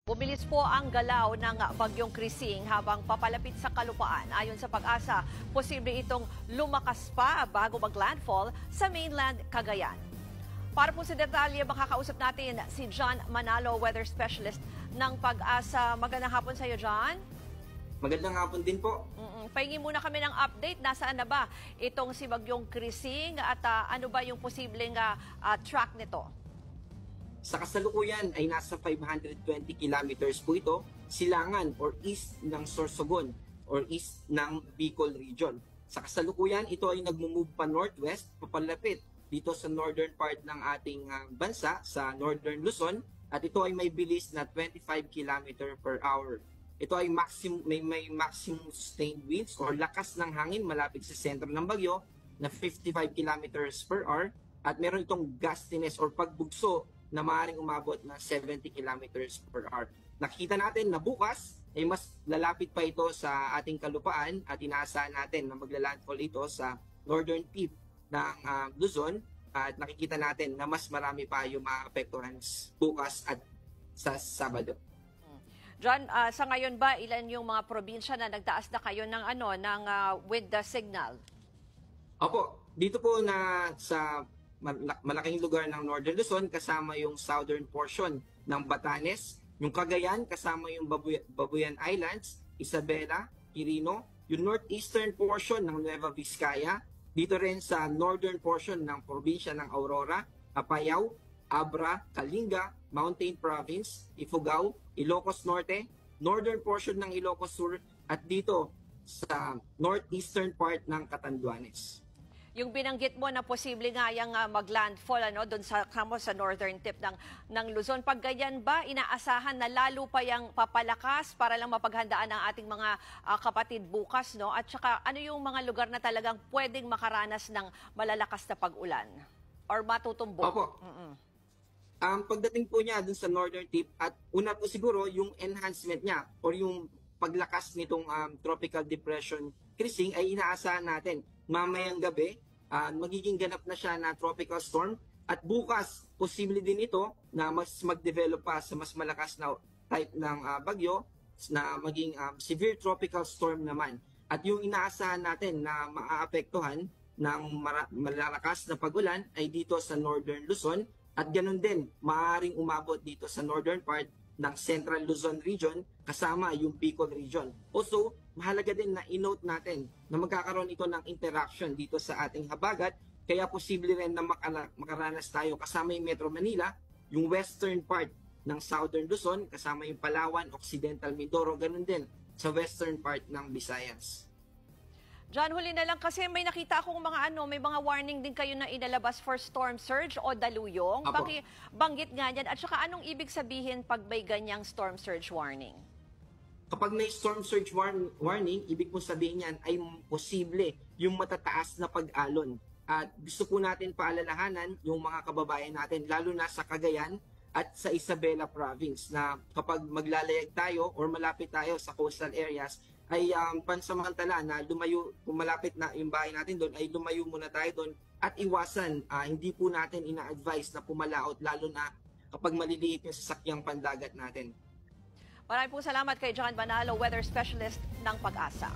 Bumilis po ang galaw ng bagyong Krising habang papalapit sa kalupaan. Ayon sa Pag-asa, posible itong lumakas pa bago mag-landfall sa mainland Cagayan. Para po sa detalye, makakausap natin si John Manalo, weather specialist ng Pag-asa. Magandang hapon sa iyo, John. Magandang hapon din po. Pahingi muna kami ng update. Nasaan na ba itong si bagyong Krising at ano ba yung posibleng track nito? Sa kasalukuyan ay nasa 520 kilometers po ito, silangan or east ng Sorsogon or east ng Bicol region. Sa kasalukuyan, ito ay nagmumove pa northwest, papalapit dito sa northern part ng ating bansa, sa northern Luzon, at ito ay may bilis na 25 km per hour. Ito ay may maximum sustained winds or lakas ng hangin malapit sa sentro ng bagyo na 55 km per hour at meron itong gustiness or pagbugso na maaaring umabot ng 70 km per hour. Nakikita natin na bukas ay mas lalapit pa ito sa ating kalupaan at inaasahan natin na maglalandfall ito sa northern tip ng Luzon at nakikita natin na mas marami pa yung maapektuhan bukas at sa Sabado. John, sa ngayon ba ilan yung mga probinsya na nagtaas na kayo ng with the signal? Opo, dito po na sa malaking lugar ng Northern Luzon kasama yung southern portion ng Batanes, yung Cagayan kasama yung Babuyan Islands, Isabela, Quirino, yung northeastern portion ng Nueva Vizcaya, dito rin sa northern portion ng probinsya ng Aurora, Apayao, Abra, Kalinga, Mountain Province, Ifugao, Ilocos Norte, northern portion ng Ilocos Sur at dito sa northeastern part ng Catanduanes. Yung binanggit mo na posible nga yung mag-landfall doon sa northern tip ng Luzon. Pag ganyan ba, inaasahan na lalo pa yung papalakas para lang mapaghandaan ng ating mga kapatid bukas, no? At saka ano yung mga lugar na talagang pwedeng makaranas ng malalakas na pag-ulan or matutumbok? Opo. Pagdating po niya dun sa northern tip at una po siguro yung enhancement niya or yung paglakas nitong tropical depression Krising ay inaasahan natin mamayang gabi magiging ganap na siya na tropical storm at bukas posible din ito na mas mag-develop pa sa mas malakas na type ng bagyo na maging severe tropical storm naman. At yung inaasahan natin na maaapektuhan ng malalakas na pag-ulan ay dito sa northern Luzon at ganun din maaaring umabot dito sa northern part ng Central Luzon region kasama yung Bicol region. Also, mahalaga din na i-note natin na magkakaroon ito ng interaction dito sa ating habagat kaya posible rin na makaranas tayo kasama yung Metro Manila, yung western part ng Southern Luzon, kasama yung Palawan, Occidental Mindoro, ganun din sa western part ng Visayas. John, huli na lang kasi may nakita akong may mga warning din kayo na inalabas for storm surge o daluyong. Banggit nga yan. At saka anong ibig sabihin pag may ganyang storm surge warning? Kapag may storm surge warning, ibig po sabihin yan ay posible yung matataas na pag-alon. At gusto po natin paalalahanan yung mga kababayan natin, lalo na sa Cagayan at sa Isabela province, na kapag maglalayag tayo or malapit tayo sa coastal areas, ay pansamantala na lumayo, kung malapit na yung bahay natin doon, ay lumayo muna tayo doon at iwasan. Hindi po natin ina-advise na pumalaot, lalo na kapag maliliit yung sasakyang pandagat natin. Maraming po salamat kay John Manalo, weather specialist ng Pag-asa.